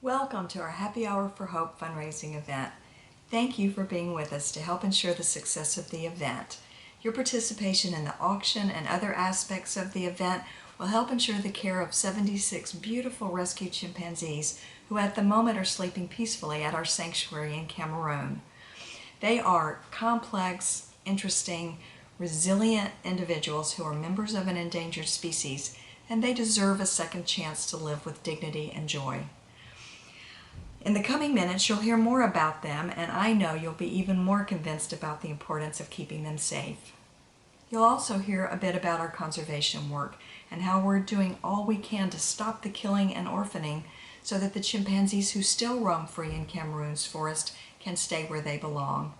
Welcome to our Happy Hour for Hope fundraising event. Thank you for being with us to help ensure the success of the event. Your participation in the auction and other aspects of the event will help ensure the care of 76 beautiful rescued chimpanzees who at the moment are sleeping peacefully at our sanctuary in Cameroon. They are complex, interesting, resilient individuals who are members of an endangered species, and they deserve a second chance to live with dignity and joy. In the coming minutes, you'll hear more about them, and I know you'll be even more convinced about the importance of keeping them safe. You'll also hear a bit about our conservation work and how we're doing all we can to stop the killing and orphaning so that the chimpanzees who still roam free in Cameroon's forest can stay where they belong.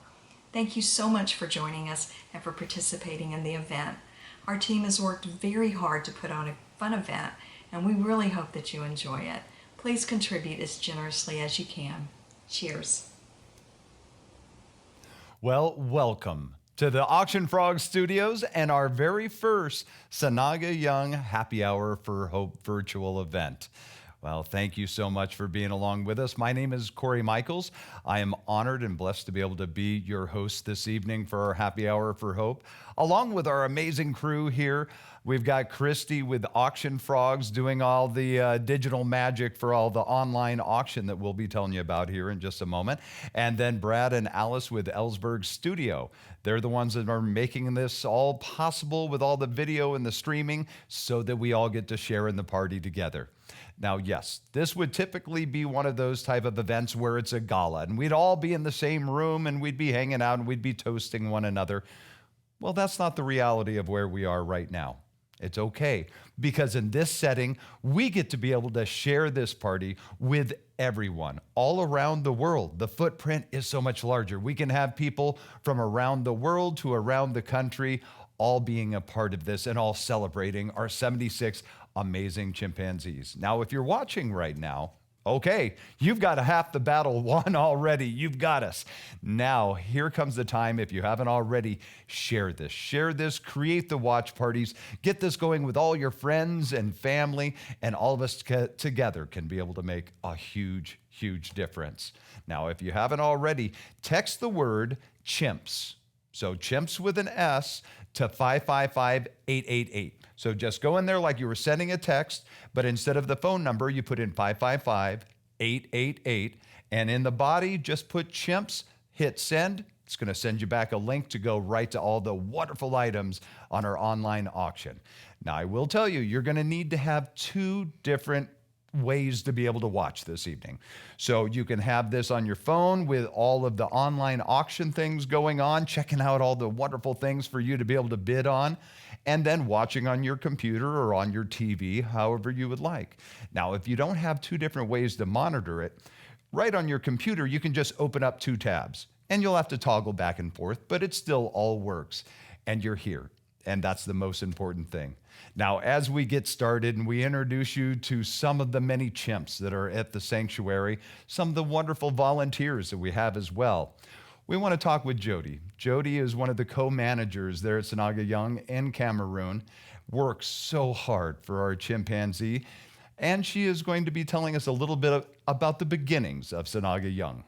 Thank you so much for joining us and for participating in the event. Our team has worked very hard to put on a fun event, and we really hope that you enjoy it. Please contribute as generously as you can. Cheers. Well, welcome to the Auction Frog Studios and our very first Sanaga Yong Happy Hour for Hope virtual event. Well, thank you so much for being along with us. My name is Corey Michaels. I am honored and blessed to be able to be your host this evening for our Happy Hour for Hope. Along with our amazing crew here, we've got Christy with Auction Frogs doing all the digital magic for all the online auction that we'll be telling you about here in just a moment. And then Brad and Alice with Ellsberg Studio. They're the ones that are making this all possible with all the video and the streaming so that we all get to share in the party together. Now, yes, this would typically be one of those type of events where it's a gala and we'd all be in the same room and we'd be hanging out and we'd be toasting one another. Well, that's not the reality of where we are right now. It's okay, because in this setting, we get to be able to share this party with everyone all around the world. The footprint is so much larger. We can have people from around the world to around the country all being a part of this and all celebrating our 76 amazing chimpanzees. Now, if you're watching right now, okay, you've got half the battle won already. You've got us. Now, here comes the time. If you haven't already, share this. Share this, create the watch parties, get this going with all your friends and family, and all of us together can be able to make a huge, huge difference. Now, if you haven't already, text the word chimps. So chimps with an S to 555-888. So just go in there like you were sending a text, but instead of the phone number, you put in 555-888, and in the body, just put chimps, hit send. It's going to send you back a link to go right to all the wonderful items on our online auction. Now, I will tell you, you're going to need to have two different ways to be able to watch this evening. So you can have this on your phone with all of the online auction things going on, checking out all the wonderful things for you to be able to bid on, and then watching on your computer or on your TV, however you would like. Now, if you don't have two different ways to monitor it, right on your computer, you can just open up two tabs, and you'll have to toggle back and forth, but it still all works, and you're here. And that's the most important thing. Now, as we get started and we introduce you to some of the many chimps that are at the sanctuary, some of the wonderful volunteers that we have as well, we want to talk with Jody. Jody is one of the co-managers there at Sanaga Yong in Cameroon, works so hard for our chimpanzee, and she is going to be telling us a little bit about the beginnings of Sanaga Yong.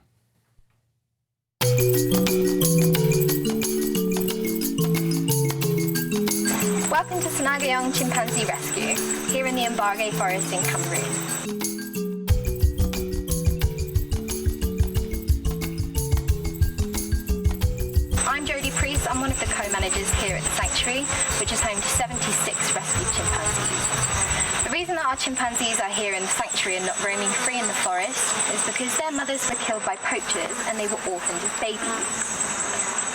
Welcome to Sanaga Yong Chimpanzee Rescue, here in the Mbage Forest in Cameroon. I'm Jodie Priest. I'm one of the co-managers here at the sanctuary, which is home to 76 rescued chimpanzees. The reason that our chimpanzees are here in the sanctuary and not roaming free in the forest is because their mothers were killed by poachers and they were orphaned as babies.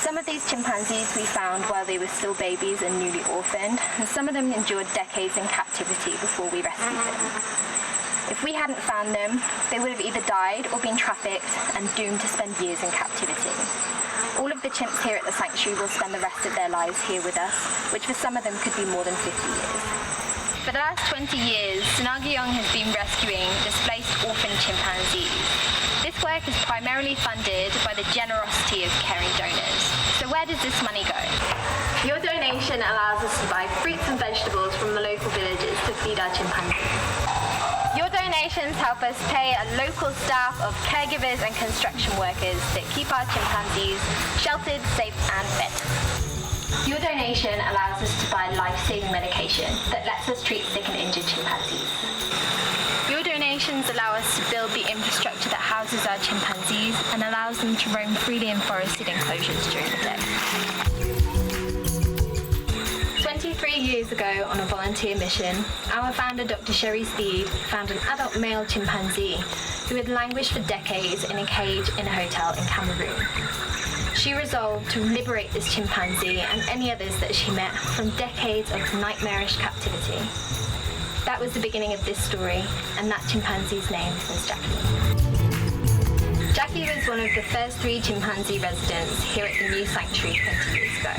Some of these chimpanzees we found while they were still babies and newly orphaned, and some of them endured decades in captivity before we rescued them. If we hadn't found them, they would have either died or been trafficked and doomed to spend years in captivity. All of the chimps here at the sanctuary will spend the rest of their lives here with us, which for some of them could be more than 50 years. For the last 20 years, Sanaga Yong has been rescuing displaced orphaned chimpanzees. This work is primarily funded by the generosity of caring donors. So where does this money go? Your donation allows us to buy fruits and vegetables from the local villages to feed our chimpanzees. Your donations help us pay a local staff of caregivers and construction workers that keep our chimpanzees sheltered, safe and fed. Your donation allows us to buy life-saving medication that lets us treat sick and injured chimpanzees. Your donations allow us to build the infrastructure that houses our chimpanzees and allows them to roam freely in forested enclosures during the day. 23 years ago, on a volunteer mission, our founder, Dr. Sherry Steed, found an adult male chimpanzee who had languished for decades in a cage in a hotel in Cameroon. She resolved to liberate this chimpanzee and any others that she met from decades of nightmarish captivity. That was the beginning of this story, and that chimpanzee's name was Jackie. Jackie was one of the first 3 chimpanzee residents here at the new sanctuary 20 years ago.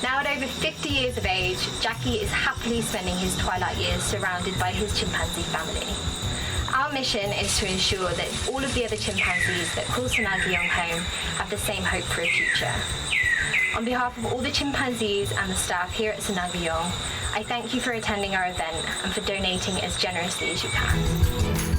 Now at over 50 years of age, Jackie is happily spending his twilight years surrounded by his chimpanzee family. Our mission is to ensure that all of the other chimpanzees that call Sanaga Yong home have the same hope for a future. On behalf of all the chimpanzees and the staff here at Sanaga Yong, I thank you for attending our event and for donating as generously as you can.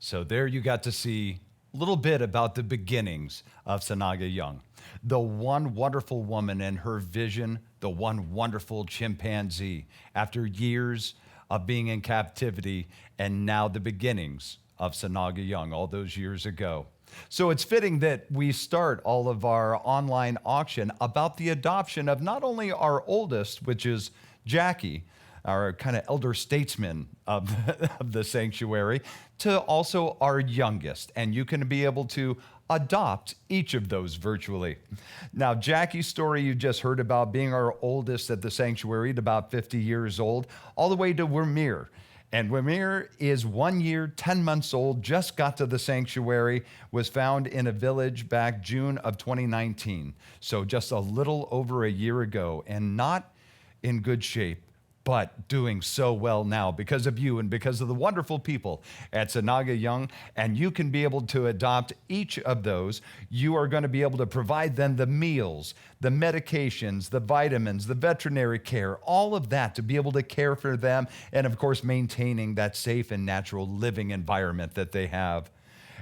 So there you got to see a little bit about the beginnings of Sanaga Yong. The one wonderful woman and her vision, the one wonderful chimpanzee, after years of being in captivity, and now the beginnings of Sanaga Yong all those years ago. So it's fitting that we start all of our online auction about the adoption of not only our oldest, which is Jackie, our kind of elder statesman of the sanctuary, to also our youngest. And you can be able to adopt each of those virtually. Now, Jackie's story you just heard about, being our oldest at the sanctuary at about 50 years old, all the way to Wamir. And Wamir is 1 year, 10 months old, just got to the sanctuary, was found in a village back June of 2019. So just a little over a year ago, and not in good shape, but doing so well now because of you and because of the wonderful people at Sanaga Yong. And you can be able to adopt each of those. You are going to be able to provide them the meals, the medications, the vitamins, the veterinary care, all of that to be able to care for them. And of course, maintaining that safe and natural living environment that they have.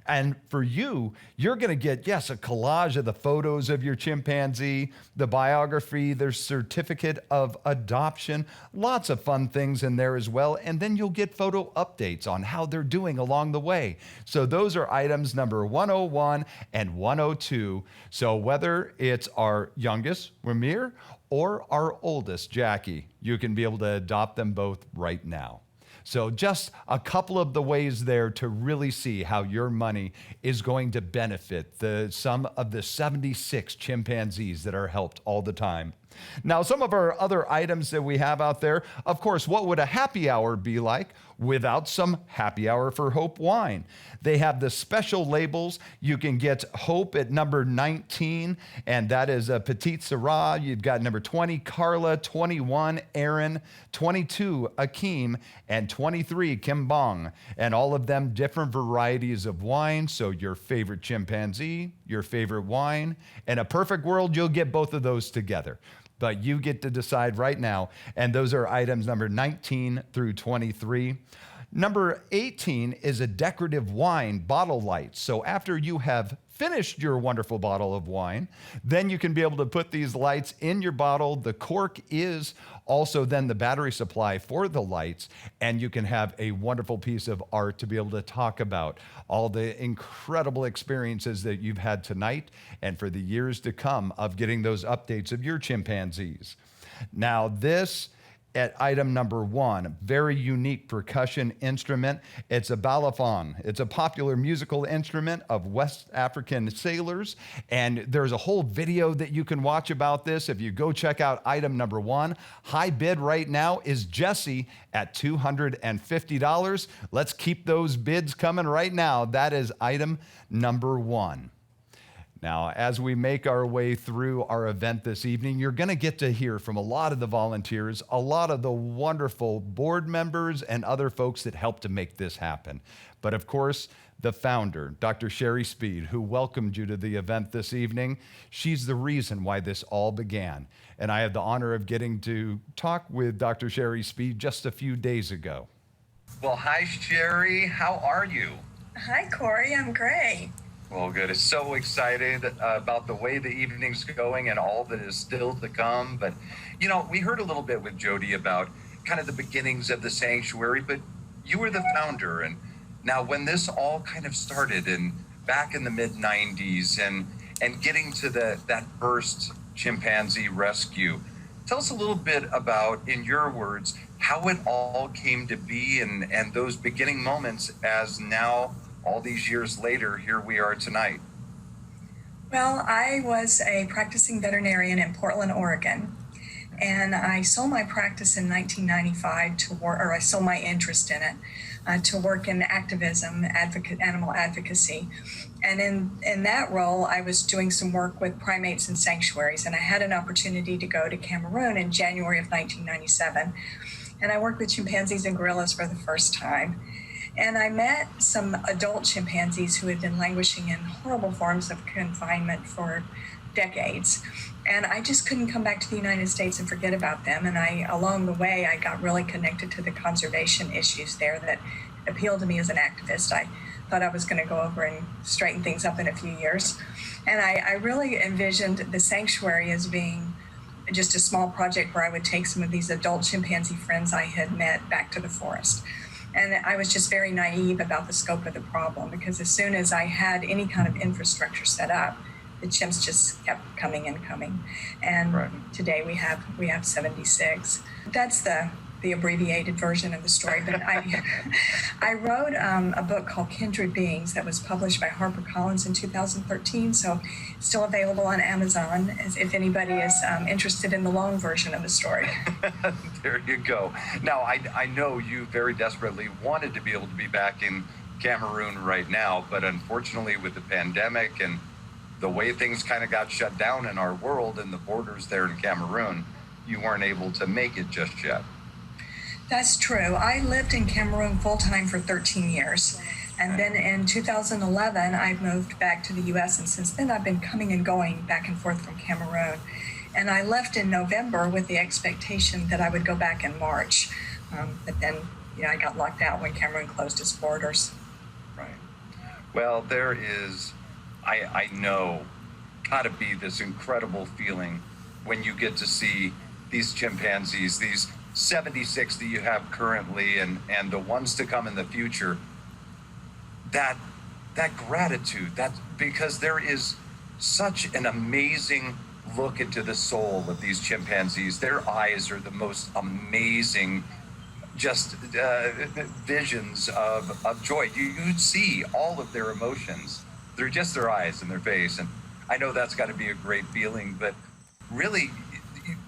And for you, you're going to get, yes, a collage of the photos of your chimpanzee, the biography, their certificate of adoption, lots of fun things in there as well. And then you'll get photo updates on how they're doing along the way. So those are items number 101 and 102. So whether it's our youngest, Wamir, or our oldest, Jackie, you can be able to adopt them both right now. So just a couple of the ways there to really see how your money is going to benefit some of the 76 chimpanzees that are helped all the time. Now, some of our other items that we have out there, of course, what would a happy hour be like without some Happy Hour for Hope wine? They have the special labels. You can get Hope at number 19, and that is a Petite Syrah. You've got number 20, Carla, 21, Aaron, 22, Akeem, and 23, Kimbong. And all of them different varieties of wine. So your favorite chimpanzee, your favorite wine. In a perfect world, you'll get both of those together. But you get to decide right now, and those are items number 19 through 23. Number 18 is a decorative wine bottle light. So after you have finished your wonderful bottle of wine, then you can be able to put these lights in your bottle. The cork is also then the battery supply for the lights, and you can have a wonderful piece of art to be able to talk about all the incredible experiences that you've had tonight and for the years to come of getting those updates of your chimpanzees. Now, this at item number 1, very unique percussion instrument. It's a balafon. It's a popular musical instrument of West African sailors. And there's a whole video that you can watch about this. If you go check out item number 1, high bid right now is Jesse at $250. Let's keep those bids coming right now. That is item number 1. Now, as we make our way through our event this evening, you're going to get to hear from a lot of the volunteers, a lot of the wonderful board members, and other folks that helped to make this happen. But of course, the founder, Dr. Sherry Speed, who welcomed you to the event this evening, she's the reason why this all began. And I had the honor of getting to talk with Dr. Sherry Speed just a few days ago. Well, hi, Sherry. How are you? Hi, Corey. I'm great. Well, good. It's so excited about the way the evening's going and all that is still to come. But, you know, we heard a little bit with Jody about kind of the beginnings of the sanctuary, but you were the founder. And now when this all kind of started and back in the mid-90s and getting to that first chimpanzee rescue, tell us a little bit about, in your words, how it all came to be and those beginning moments as now, all these years later, here we are tonight. Well, I was a practicing veterinarian in Portland, Oregon, and I sold my practice in 1995 to work, or I sold my interest in it, to work in activism, animal advocacy. And in that role, I was doing some work with primates and sanctuaries, and I had an opportunity to go to Cameroon in January of 1997, and I worked with chimpanzees and gorillas for the first time. And I met some adult chimpanzees who had been languishing in horrible forms of confinement for decades. And I just couldn't come back to the United States and forget about them. And along the way, I got really connected to the conservation issues there that appealed to me as an activist. I thought I was going to go over and straighten things up in a few years. And I really envisioned the sanctuary as being just a small project where I would take some of these adult chimpanzee friends I had met back to the forest. And I was just very naive about the scope of the problem, because as soon as I had any kind of infrastructure set up, the chimps just kept coming and coming. And right. Today we have 76. That's the abbreviated version of the story. But I wrote a book called Kindred Beings that was published by HarperCollins in 2013. So it's still available on Amazon if anybody is interested in the long version of the story. There you go. Now, I know you very desperately wanted to be able to be back in Cameroon right now, but unfortunately with the pandemic and the way things kind of got shut down in our world and the borders there in Cameroon, you weren't able to make it just yet. That's true. I lived in Cameroon full-time for 13 years. And then in 2011, I moved back to the U.S. And since then, I've been coming and going back and forth from Cameroon. And I left in November with the expectation that I would go back in March. But then, I got locked out when Cameroon closed its borders. Right. Well, there is, I know, gotta be this incredible feeling when you get to see these chimpanzees, these 76 that you have currently and the ones to come in the future, that gratitude, that because there is such an amazing look into the soul of these chimpanzees. Their eyes are the most amazing just visions of joy. You see all of their emotions through just their eyes and their face. And I know that's got to be a great feeling, but really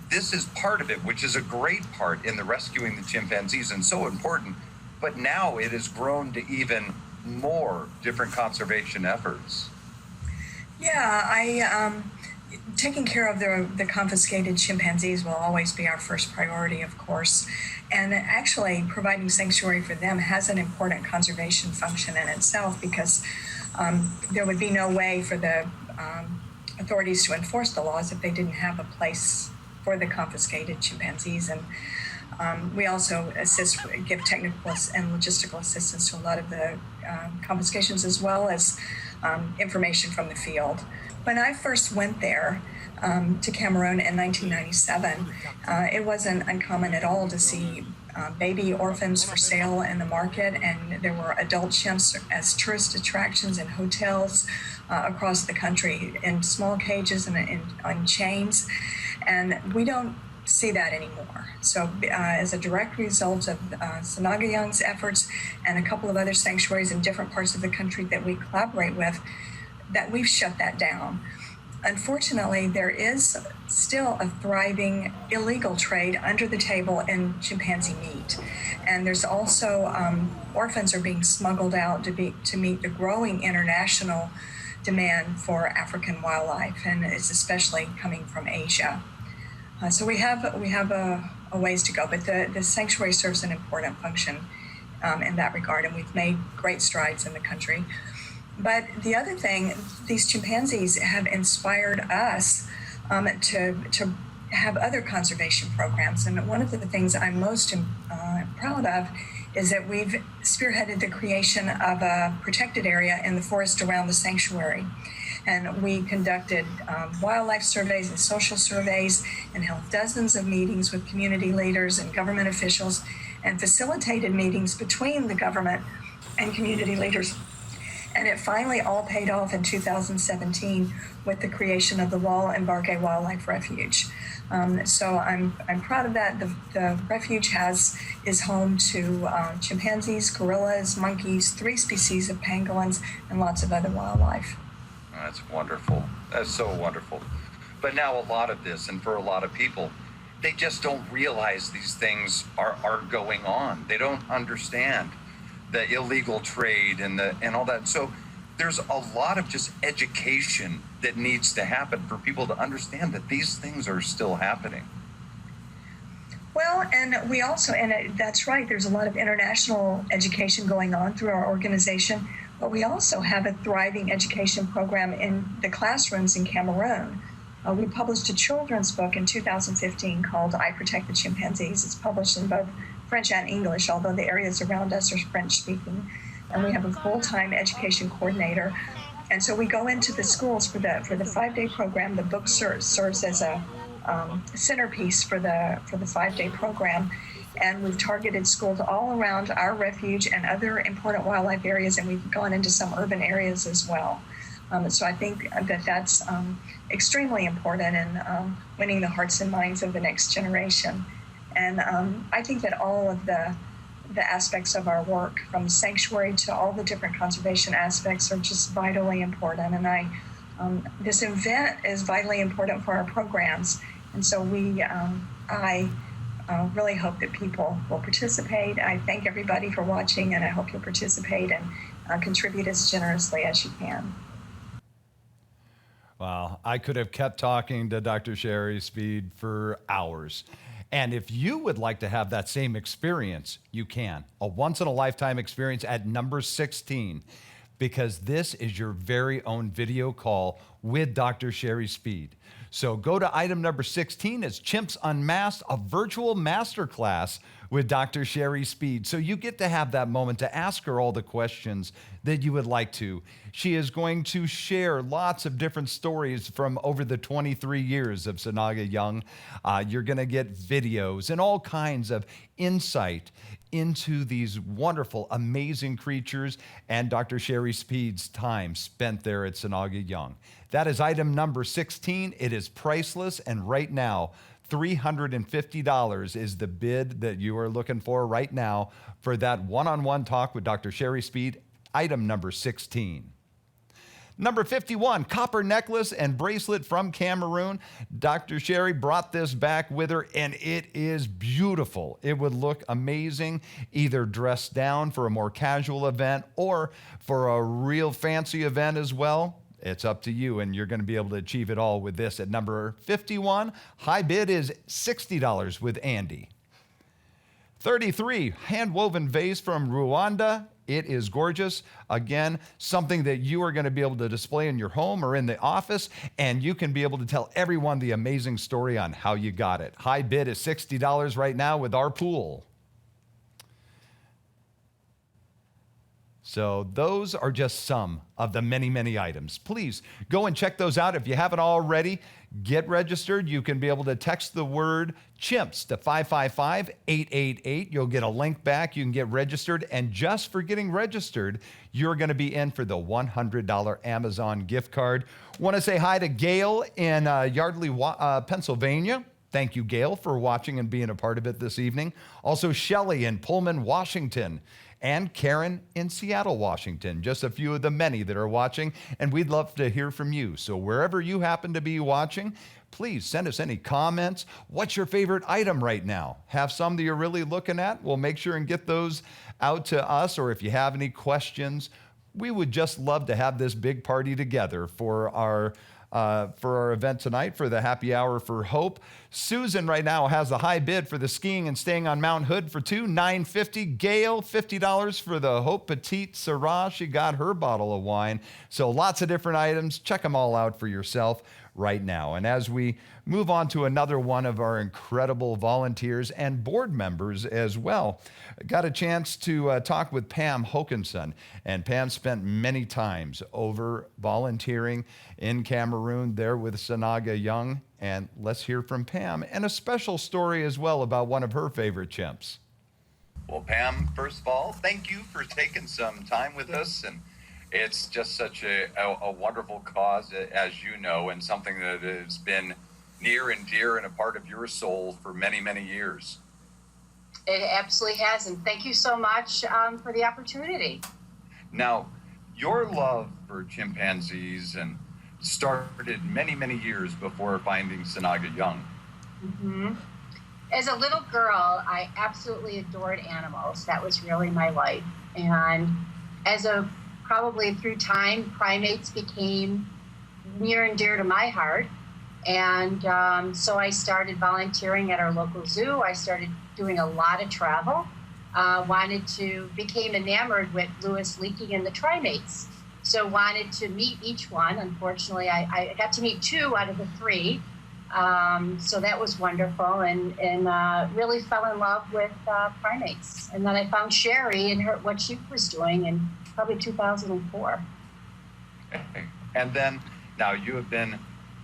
this is part of it, which is a great part in the rescuing the chimpanzees and so important. But now it has grown to even more different conservation efforts. Yeah, taking care of the confiscated chimpanzees will always be our first priority, of course. And actually, providing sanctuary for them has an important conservation function in itself, because there would be no way for the authorities to enforce the laws if they didn't have a place for the confiscated chimpanzees. And we also give technical and logistical assistance to a lot of the confiscations, as well as information from the field. When I first went there to Cameroon in 1997, it wasn't uncommon at all to see baby orphans for sale in the market, and there were adult chimps as tourist attractions in hotels across the country in small cages and on chains. And we don't see that anymore. So as a direct result of Sanaga Yong's efforts and a couple of other sanctuaries in different parts of the country that we collaborate with, that we've shut that down. Unfortunately, there is still a thriving illegal trade under the table in chimpanzee meat. And there's also orphans are being smuggled out to meet the growing international demand for African wildlife, and it's especially coming from Asia. So we have a ways to go, but the sanctuary serves an important function in that regard, and we've made great strides in the country. But the other thing, these chimpanzees have inspired us to have other conservation programs. And one of the things I'm most proud of is that we've spearheaded the creation of a protected area in the forest around the sanctuary. And we conducted wildlife surveys and social surveys and held dozens of meetings with community leaders and government officials and facilitated meetings between the government and community leaders. And it finally all paid off in 2017 with the creation of the Wall Embarque Wildlife Refuge. So I'm proud of that. The refuge is home to chimpanzees, gorillas, monkeys, 3 species of pangolins, and lots of other wildlife. That's wonderful. That's so wonderful. But now a lot of this, and for a lot of people, they just don't realize these things are going on. They don't understand the illegal trade and all that. So there's a lot of just education that needs to happen for people to understand that these things are still happening. Well, and we also, and that's right, there's a lot of international education going on through our organization, but we also have a thriving education program in the classrooms in Cameroon. We published a children's book in 2015 called I Protect the Chimpanzees. It's published in both French and English, although the areas around us are French speaking. And we have a full-time education coordinator. And so we go into the schools for the 5-day program. The book serves as a centerpiece for the 5-day program. And we've targeted schools all around our refuge and other important wildlife areas, and we've gone into some urban areas as well. So I think that's extremely important in winning the hearts and minds of the next generation. And I think that all of the aspects of our work, from sanctuary to all the different conservation aspects, are just vitally important. And this event is vitally important for our programs. And so I really hope that people will participate. I thank everybody for watching, and I hope you'll participate and contribute as generously as you can. Wow, I could have kept talking to Dr. Sherry Speed for hours. And if you would like to have that same experience, you can. A once-in-a-lifetime experience at number 16, because this is your very own video call with Dr. Sherry Speed. So go to item number 16. It's Chimps Unmasked, a virtual masterclass with Dr. Sherry Speed. So you get to have that moment to ask her all the questions that you would like to. She is going to share lots of different stories from over the 23 years of Sanaga Yong. You're going to get videos and all kinds of insight into these wonderful, amazing creatures and Dr. Sherry Speed's time spent there at Sanaga Yong. That is item number 16. It is priceless, and right now, $350 is the bid that you are looking for right now for that one-on-one talk with Dr. Sherry Speed, item number 16. Number 51, copper necklace and bracelet from Cameroon. Dr. Sherry brought this back with her, and it is beautiful. It would look amazing, either dressed down for a more casual event or for a real fancy event as well. It's up to you, and you're going to be able to achieve it all with this at number 51. High bid is $60 with Andy. 33, hand-woven vase from Rwanda. It is gorgeous. Again, something that you are going to be able to display in your home or in the office, and you can be able to tell everyone the amazing story on how you got it. High bid is $60 right now with our pool. So those are just some of the many, many items. Please go and check those out. If you haven't already, get registered. You can be able to text the word chimps to 555-888. You'll get a link back. You can get registered. And just for getting registered, you're going to be in for the $100 Amazon gift card. Want to say hi to Gail in Yardley, Pennsylvania. Thank you, Gail, for watching and being a part of it this evening. Also, Shelley in Pullman, Washington. And Karen in Seattle, Washington. Just a few of the many that are watching, and we'd love to hear from you. So wherever you happen to be watching, please send us any comments. What's your favorite item right now? Have some that you're really looking at? We'll make sure and get those out to us. Or if you have any questions, we would just love to have this big party together for our event tonight for the Happy Hour for Hope. Susan right now has the high bid for the skiing and staying on Mount Hood for two, $9.50. Gail, $50 for the Hope Petite Syrah. She got her bottle of wine. So lots of different items. Check them all out for yourself right now. And as we move on to another one of our incredible volunteers and board members as well, got a chance to talk with Pam Hokinson. And Pam spent many times over volunteering in Cameroon there with Sanaga Yong. And let's hear from Pam and a special story as well about one of her favorite chimps. Well, Pam, first of all, thank you for taking some time with us. And it's just such a wonderful cause, as you know, and something that has been near and dear and a part of your soul for many, many years. It absolutely has, and thank you so much for the opportunity. Now, your love for chimpanzees and started many, many years before finding Sanaga Yong. Mm-hmm. As a little girl, I absolutely adored animals. That was really my life. And probably through time, primates became near and dear to my heart. And so I started volunteering at our local zoo. I started doing a lot of travel. Became enamored with Louis Leakey and the primates. So wanted to meet each one. Unfortunately, I got to meet 2 out of the 3. So that was wonderful, and really fell in love with primates. And then I found Sherry and what she was doing in probably 2004. And then now you have been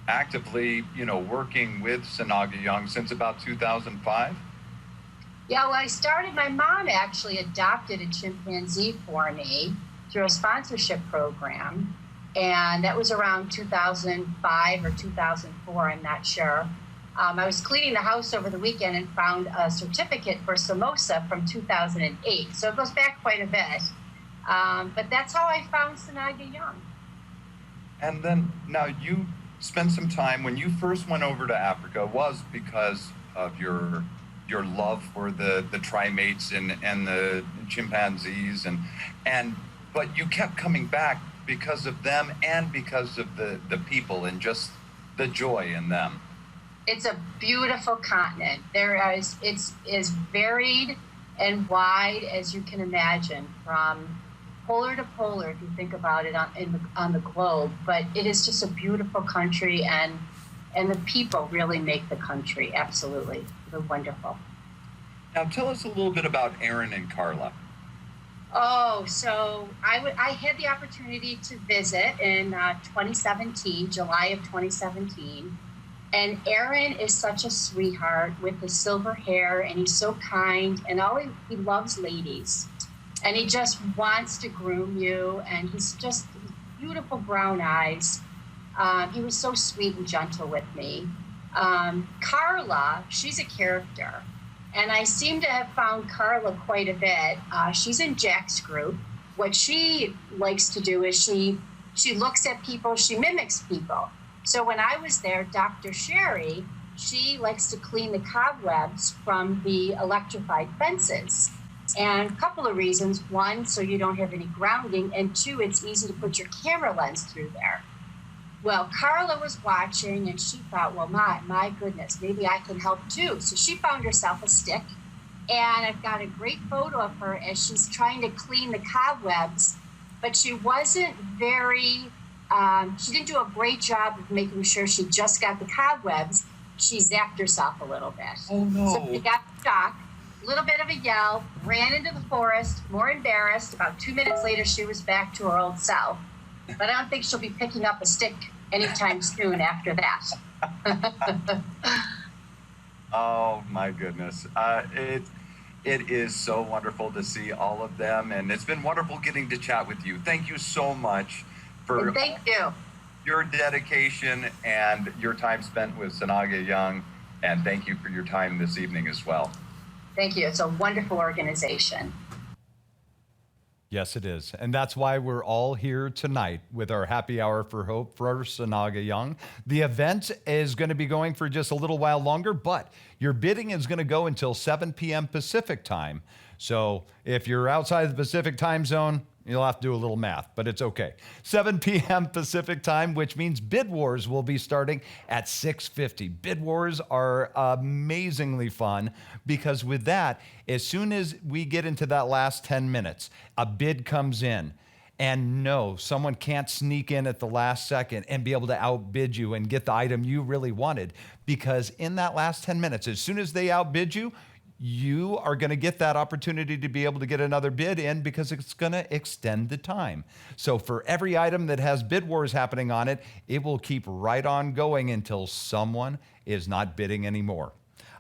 actively, working with Sanaga Yong since about 2005? Yeah, well, I started, my mom actually adopted a chimpanzee for me through a sponsorship program. And that was around 2005 or 2004, I'm not sure. I was cleaning the house over the weekend and found a certificate for Somoza from 2008. So it goes back quite a bit. But that's how I found Sanaga Yong. And then now you spent some time, when you first went over to Africa, was because of your love for the primates and the chimpanzees, but you kept coming back because of them and because of the people and just the joy in them. It's a beautiful continent. It's as varied and wide as you can imagine, from polar to polar, if you think about it on the globe. But it is just a beautiful country, and the people really make the country. Absolutely, they're wonderful. Now tell us a little bit about Aaron and Carla. Oh, so I had the opportunity to visit in 2017, July of 2017. And Aaron is such a sweetheart with the silver hair, and he's so kind, and he loves ladies. And he just wants to groom you, and he's just beautiful brown eyes. He was so sweet and gentle with me. Carla, she's a character. And I seem to have found Carla quite a bit. She's in Jack's group. What she likes to do is she looks at people, she mimics people. So when I was there, Dr. Sherry, she likes to clean the cobwebs from the electrified fences. And a couple of reasons. 1, so you don't have any grounding. And 2, it's easy to put your camera lens through there. Well, Carla was watching, and she thought, well, my goodness, maybe I can help too. So she found herself a stick, and I've got a great photo of her as she's trying to clean the cobwebs, but she wasn't she didn't do a great job of making sure she just got the cobwebs. She zapped herself a little bit. Oh, no. So she got shocked, a little bit of a yell, ran into the forest, more embarrassed. About 2 minutes later, she was back to her old self. But I don't think she'll be picking up a stick anytime soon after that. Oh my goodness. It is so wonderful to see all of them, and it's been wonderful getting to chat with you. Thank you so much for your dedication and your time spent with Sanaga Yong, and thank you for your time this evening as well. Thank you. It's a wonderful organization. Yes, it is. And that's why we're all here tonight with our Happy Hour for Hope for Sanaga Yong. The event is going to be going for just a little while longer, but your bidding is going to go until 7 p.m. Pacific time. So if you're outside the Pacific time zone, You'll have to do a little math, but it's okay. 7 p.m. Pacific time, which means Bid Wars will be starting at 6:50. Bid Wars are amazingly fun because with that, as soon as we get into that last 10 minutes, a bid comes in. And no, someone can't sneak in at the last second and be able to outbid you and get the item you really wanted, because in that last 10 minutes, as soon as they outbid you, you are going to get that opportunity to be able to get another bid in, because it's going to extend the time. So for every item that has Bid Wars happening on it, it will keep right on going until someone is not bidding anymore.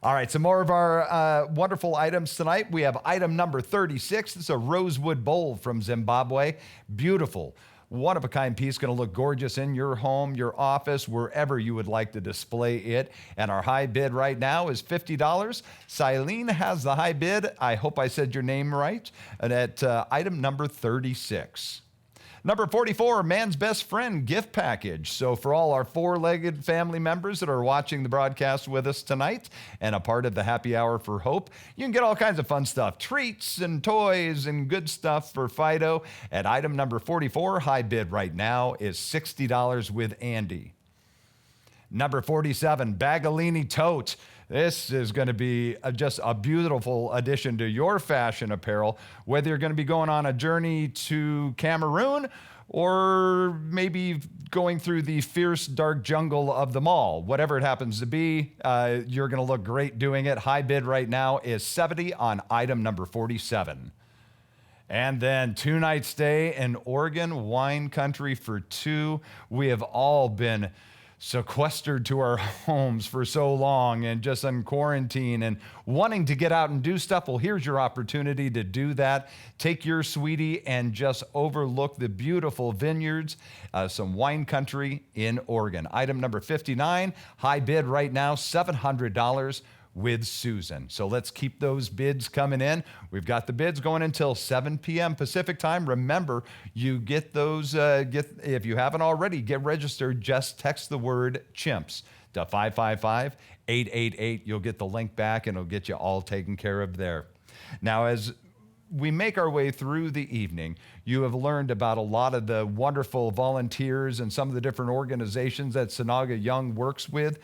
All right, some more of our wonderful items tonight. We have item number 36. It's a rosewood bowl from Zimbabwe. Beautiful. One-of-a-kind piece, going to look gorgeous in your home, your office, wherever you would like to display it. And our high bid right now is $50. Silene has the high bid. I hope I said your name right. And at item number 36. Number 44, Man's Best Friend gift package. So for all our four-legged family members that are watching the broadcast with us tonight and a part of the Happy Hour for Hope, you can get all kinds of fun stuff, treats and toys and good stuff for Fido. At item number 44, high bid right now is $60 with Andy. Number 47, Bagolini Tote. This is going to be just a beautiful addition to your fashion apparel, whether you're going to be going on a journey to Cameroon or maybe going through the fierce dark jungle of the mall. Whatever it happens to be, you're going to look great doing it. High bid right now is $70 on item number 47. And then 2-night stay in Oregon, wine country for two. We have all been sequestered to our homes for so long and just in quarantine and wanting to get out and do stuff. Well, here's your opportunity to do that. Take your sweetie and just overlook the beautiful vineyards, some wine country in Oregon. Item number 59, high bid right now, $700 with Susan. So let's keep those bids coming in. We've got the bids going until 7 p.m. Pacific time. Remember, you get those, if you haven't already, get registered. Just text the word chimps to 555-888. You'll get the link back and it'll get you all taken care of there. Now, as we make our way through the evening, you have learned about a lot of the wonderful volunteers and some of the different organizations that Sanaga Yong works with.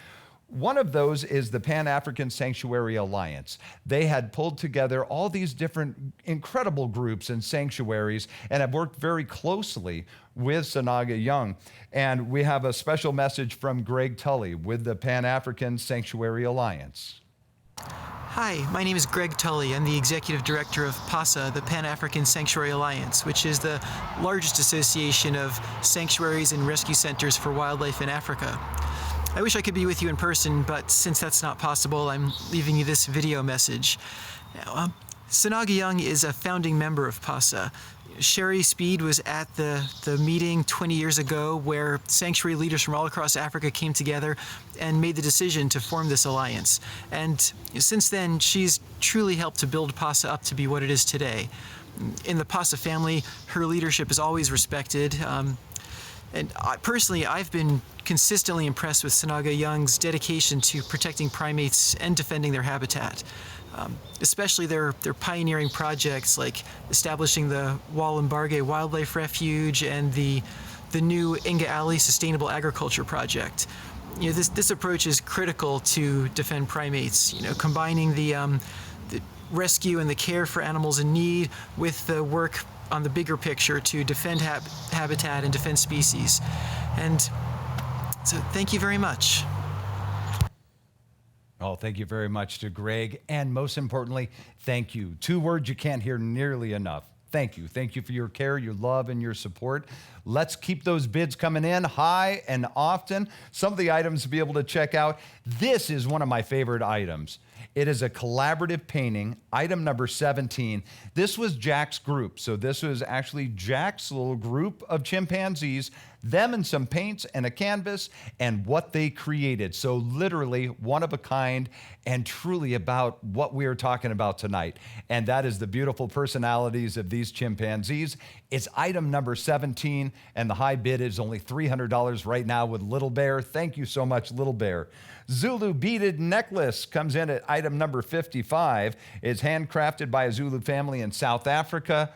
One of those is the Pan-African Sanctuary Alliance. They had pulled together all these different incredible groups and sanctuaries and have worked very closely with Sanaga Yong. And we have a special message from Greg Tully with the Pan-African Sanctuary Alliance. Hi, my name is Greg Tully. I'm the Executive Director of PASA, the Pan-African Sanctuary Alliance, which is the largest association of sanctuaries and rescue centers for wildlife in Africa. I wish I could be with you in person, but since that's not possible, I'm leaving you this video message. Now, Sanaga Yong is a founding member of PASA. Sherry Speed was at the meeting 20 years ago where sanctuary leaders from all across Africa came together and made the decision to form this alliance. And since then, she's truly helped to build PASA up to be what it is today. In the PASA family, her leadership is always respected. And personally, I've been consistently impressed with Sanaga Yong's dedication to protecting primates and defending their habitat. Especially their pioneering projects like establishing the Walumbarge Wildlife Refuge and the new Inga Alley Sustainable Agriculture Project. You know, this approach is critical to defend primates. You know, combining the rescue and the care for animals in need with the work on the bigger picture to defend habitat and defend species. And so thank you very much. Oh, thank you very much to Greg. And most importantly, thank you. Two words you can't hear nearly enough. Thank you. Thank you for your care, your love, and your support. Let's keep those bids coming in high and often. Some of the items to be able to check out. This is one of my favorite items. It is a collaborative painting, item number 17. This was Jack's group. So this was actually Jack's little group of chimpanzees, them and some paints and a canvas and what they created. So literally one of a kind and truly about what we are talking about tonight. And that is the beautiful personalities of these chimpanzees. It's item number 17 and the high bid is only $300 right now with Little Bear. Thank you so much, Little Bear. Zulu beaded necklace comes in at item number 55. It's handcrafted by a Zulu family in South Africa.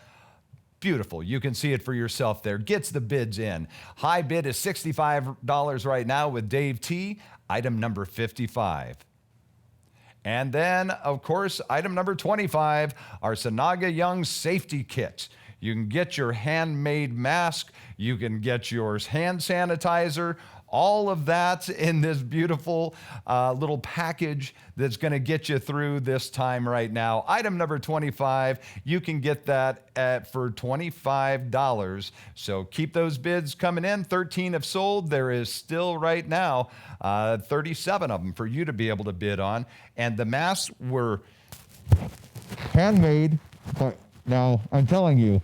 Beautiful. You can see it for yourself there. Gets the bids in. High bid is $65 right now with Dave T. Item number 55. And then, of course, item number 25, our Sanaga Yong safety kit. You can get your handmade mask. You can get your hand sanitizer. All of that in this beautiful little package that's going to get you through this time right now. Item number 25, you can get that for $25. So keep those bids coming in. 13 have sold. There is still right now 37 of them for you to be able to bid on. And the masks were handmade, but now I'm telling you,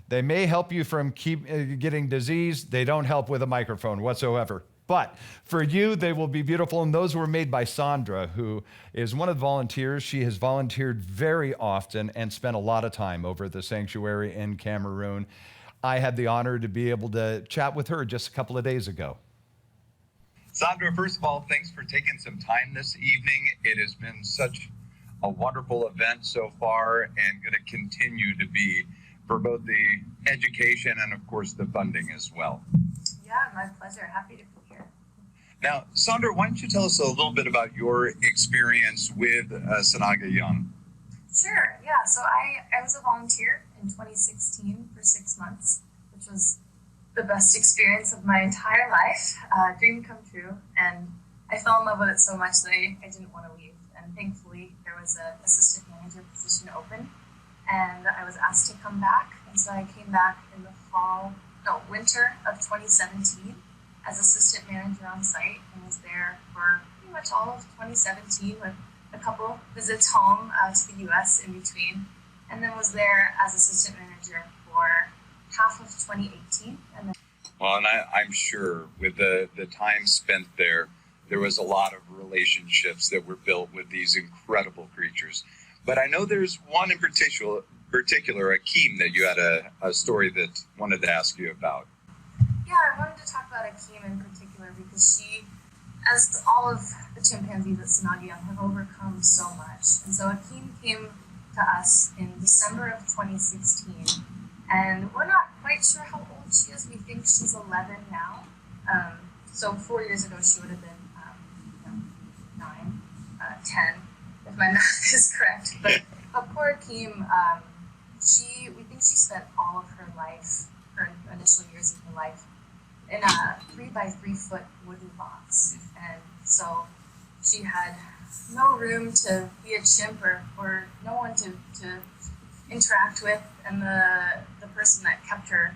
they may help you from getting disease. They don't help with a microphone whatsoever. But for you, they will be beautiful. And those were made by Sandra, who is one of the volunteers. She has volunteered very often and spent a lot of time over at the sanctuary in Cameroon. I had the honor to be able to chat with her just a couple of days ago. Sandra, first of all, thanks for taking some time this evening. It has been such a wonderful event so far and going to continue to be for both the education and, of course, the funding as well. Yeah, my pleasure. Happy to be here. Now, Sandra, why don't you tell us a little bit about your experience with Sanaga Yong? Sure. Yeah. So I was a volunteer in 2016 for 6 months, which was the best experience of my entire life. Dream come true. And I fell in love with it so much that I didn't want to leave. And thankfully, there was an assistant manager position open. And I was asked to come back, and so I came back in the winter of 2017 as assistant manager on site, and was there for pretty much all of 2017 with a couple visits home to the U.S. in between, and then was there as assistant manager for half of 2018. And then Well, and I'm sure with the time spent there was a lot of relationships that were built with these incredible creatures. But I know there's one in particular, Akeem, that you had a story that wanted to ask you about. Yeah, I wanted to talk about Akeem in particular because she, as all of the chimpanzees at Sanaga Yong, have overcome so much. And so Akeem came to us in December of 2016, and we're not quite sure how old she is. We think she's 11 now. So 4 years ago, she would have been 9, 10. If my math is correct, but poor Akeem, we think she spent all of her life, her initial years of her life, in a 3x3 foot wooden box, and so she had no room to be a chimp or no one to interact with, and the person that kept her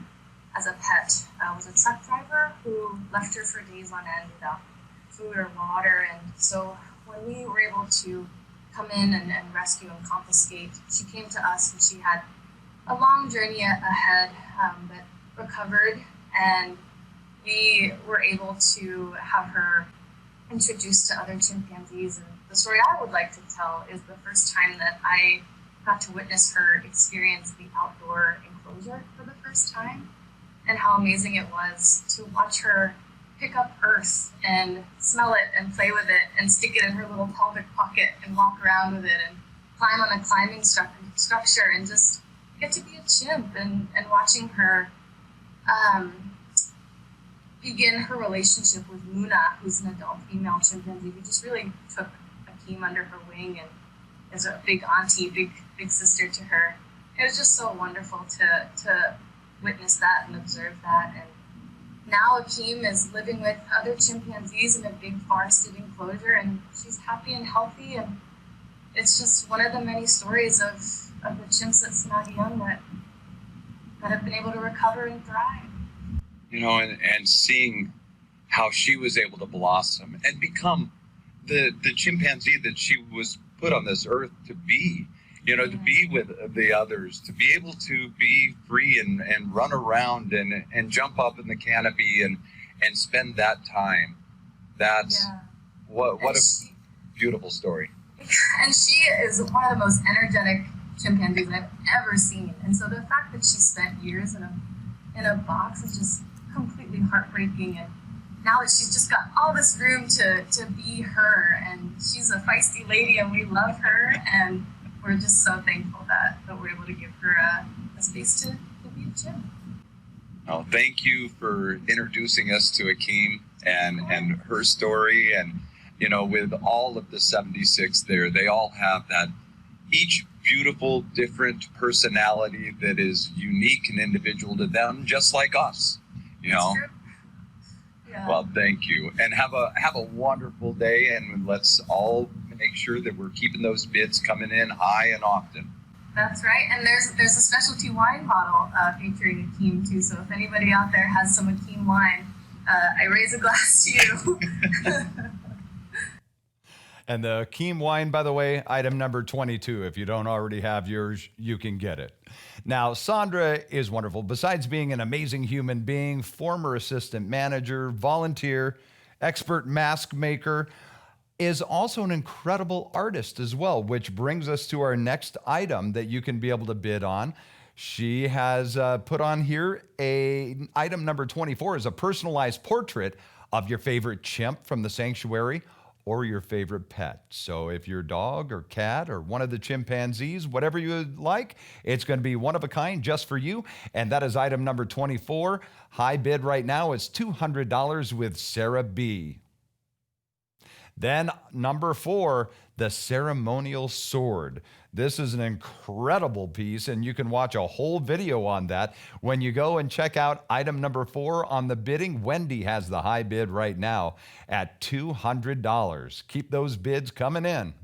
as a pet was a truck driver who left her for days on end without food or water, and so when we were able to come in and rescue and confiscate, she came to us and she had a long journey ahead, but recovered, and we were able to have her introduced to other chimpanzees. And the story I would like to tell is the first time that I got to witness her experience the outdoor enclosure for the first time, and how amazing it was to watch her pick up earth and smell it and play with it and stick it in her little pelvic pocket and walk around with it and climb on a climbing structure and just get to be a chimp, and watching her begin her relationship with Muna, who's an adult female chimpanzee. We just really took Akeem under her wing and is a big auntie, big sister to her. It was just so wonderful to witness that and observe that. And now Akeem is living with other chimpanzees in a big forested enclosure, and she's happy and healthy, and it's just one of the many stories of the chimps at Sanaga Yong that have been able to recover and thrive. You know, and seeing how she was able to blossom and become the chimpanzee that she was put on this earth to be, you know, to be with the others, to be able to be free and run around and jump up in the canopy and spend that time. That's what a beautiful story. And she is one of the most energetic chimpanzees I've ever seen. And so the fact that she spent years in a box is just completely heartbreaking. And now that she's just got all this room to be her, and she's a feisty lady and we love her, and we're just so thankful that we're able to give her a space to chimp. Oh, thank you for introducing us to Akeem and her story. And, you know, with all of the 76 there, they all have that, each beautiful, different personality that is unique and individual to them, just like us, you know. Yeah. Well, thank you. And have a wonderful day. And let's all make sure that we're keeping those bids coming in high and often. That's right. And there's a specialty wine bottle featuring Akeem too. So if anybody out there has some Akeem wine, I raise a glass to you. And the Akeem wine, by the way, item number 22. If you don't already have yours, you can get it. Now, Sandra is wonderful. Besides being an amazing human being, former assistant manager, volunteer, expert mask maker, is also an incredible artist as well, which brings us to our next item that you can be able to bid on. She has put on here item number 24 is a personalized portrait of your favorite chimp from the sanctuary or your favorite pet. So if your dog or cat or one of the chimpanzees, whatever you would like, it's going to be one of a kind just for you. And that is item number 24. High bid right now is $200 with Sarah B. Then number 4, the ceremonial sword. This is an incredible piece, and you can watch a whole video on that when you go and check out item number 4 on the bidding. Wendy has the high bid right now at $200. Keep those bids coming in.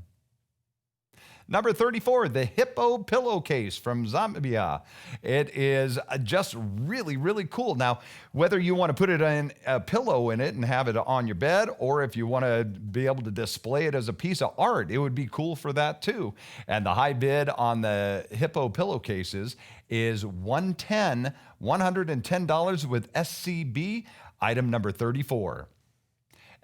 Number 34, the hippo pillowcase from Zambia. It is just really, really cool. Now, whether you want to put it in a pillow in it and have it on your bed, or if you want to be able to display it as a piece of art, it would be cool for that too. And the high bid on the hippo pillowcases is $110 with SCB, item number 34.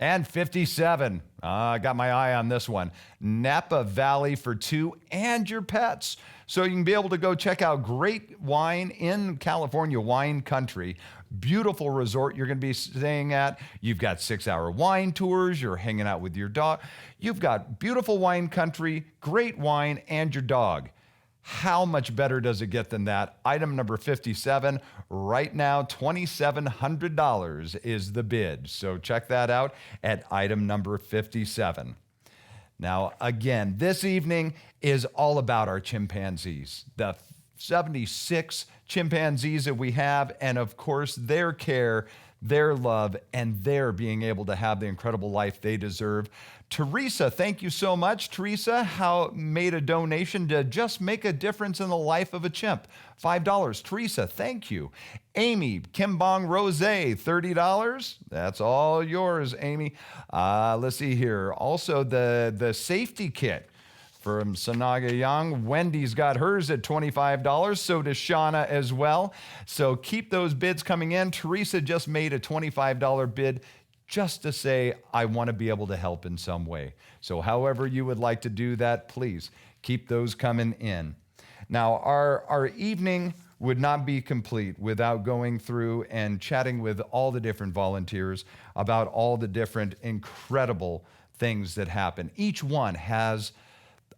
And 57, I got my eye on this one. Napa Valley for 2 and your pets. So you can be able to go check out great wine in California wine country. Beautiful resort you're going to be staying at. You've got 6-hour wine tours. You're hanging out with your dog. You've got beautiful wine country, great wine, and your dog. How much better does it get than that? Item number 57, right now, $2,700 is the bid. So check that out at item number 57. Now, again, this evening is all about our chimpanzees, the 76 chimpanzees that we have, and of course, their care, their love, and their being able to have the incredible life they deserve. Teresa, thank you so much. Teresa made a donation to just make a difference in the life of a chimp. $5. Teresa, thank you. Amy, Kimbong Rose, $30. That's all yours, Amy. Let's see here. Also, the safety kit from Sanaga Yong. Wendy's got hers at $25. So does Shauna as well. So keep those bids coming in. Teresa just made a $25 bid just to say, I want to be able to help in some way. So however you would like to do that, please keep those coming in. Now, our evening would not be complete without going through and chatting with all the different volunteers about all the different incredible things that happen. Each one has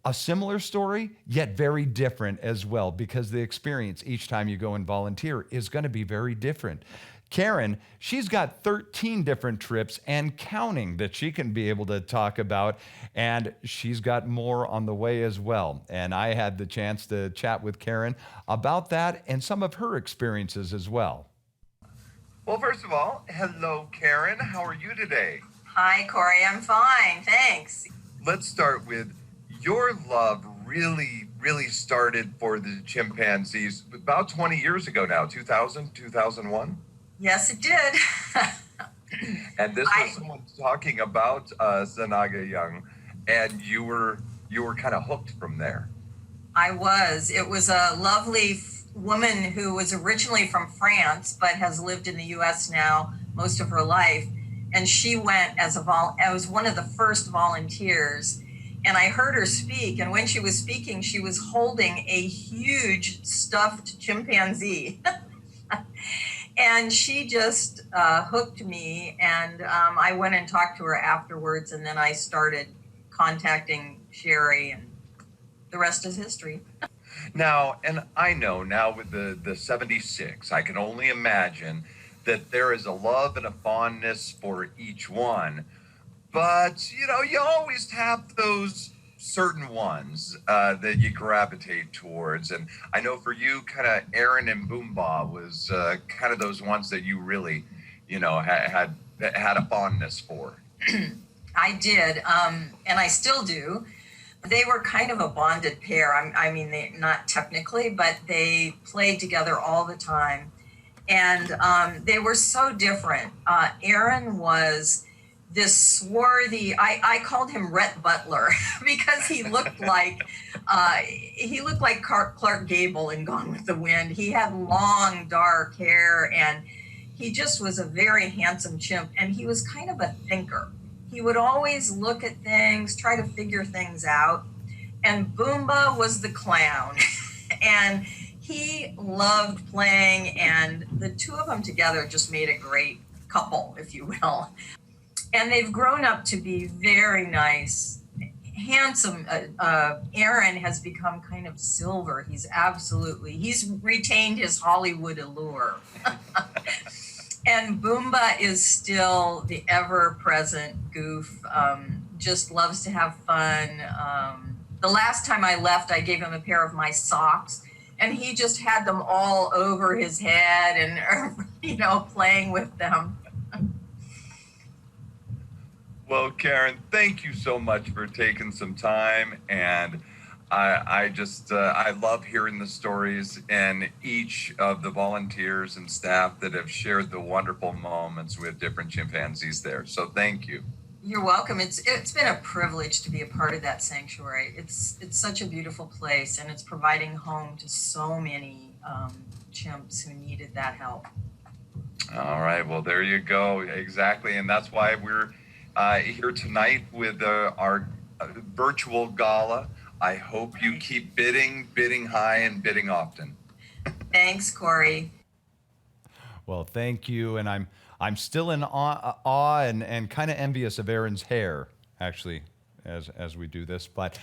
a similar story, yet very different as well, because the experience each time you go and volunteer is going to be very different. Karen, she's got 13 different trips and counting that she can be able to talk about, and she's got more on the way as well. And I had the chance to chat with Karen about that and some of her experiences as well. Well, first of all, hello, Karen. How are you today? Hi, Corey. I'm fine. Thanks. Let's start with your love really started for the chimpanzees about 20 years ago now, 2000, 2001? Yes, it did. And this was someone talking about Sanaga Yong, and you were kind of hooked from there. I was. It was a lovely woman who was originally from France, but has lived in the U.S. now most of her life. And she went as was one of the first volunteers. And I heard her speak. And when she was speaking, she was holding a huge stuffed chimpanzee. And she just hooked me. And I went and talked to her afterwards. And then I started contacting Sherry, and the rest is history. Now, and I know now with the 76, I can only imagine that there is a love and a fondness for each one. But, you always have those certain ones that you gravitate towards. And I know for you, kind of Aaron and Boomba was kind of those ones that you really, had a fondness for. I did, and I still do. They were kind of a bonded pair. They not technically, but they played together all the time. And they were so different. Aaron was this swarthy, I called him Rhett Butler because he looked like Clark Gable in Gone with the Wind. He had long, dark hair, and he just was a very handsome chimp. And he was kind of a thinker. He would always look at things, try to figure things out. And Boomba was the clown. And he loved playing, and the two of them together just made a great couple, if you will. And they've grown up to be very nice, handsome. Aaron has become kind of silver. He's retained his Hollywood allure. And Boomba is still the ever-present goof, just loves to have fun. The last time I left, I gave him a pair of my socks, and he just had them all over his head and, playing with them. Well, Karen, thank you so much for taking some time. And I love hearing the stories and each of the volunteers and staff that have shared the wonderful moments with different chimpanzees there. So thank you. You're welcome. It's been a privilege to be a part of that sanctuary. It's such a beautiful place, and it's providing home to so many chimps who needed that help. All right. Well, there you go. Exactly. And that's why we're here tonight with our virtual gala. I hope you keep bidding high and bidding often. Thanks, Corey. Well, thank you. And I'm still in awe and kind of envious of Aaron's hair, actually, as we do this. But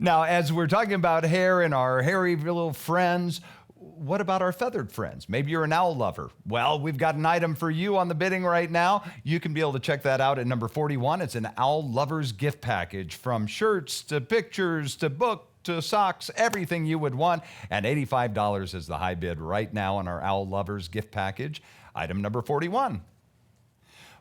now, as we're talking about hair and our hairy little friends, what about our feathered friends? Maybe you're an owl lover. Well, we've got an item for you on the bidding right now. You can be able to check that out at number 41. It's an Owl Lovers gift package, from shirts to pictures to book to socks, everything you would want. And $85 is the high bid right now on our Owl Lovers gift package. Item number 41.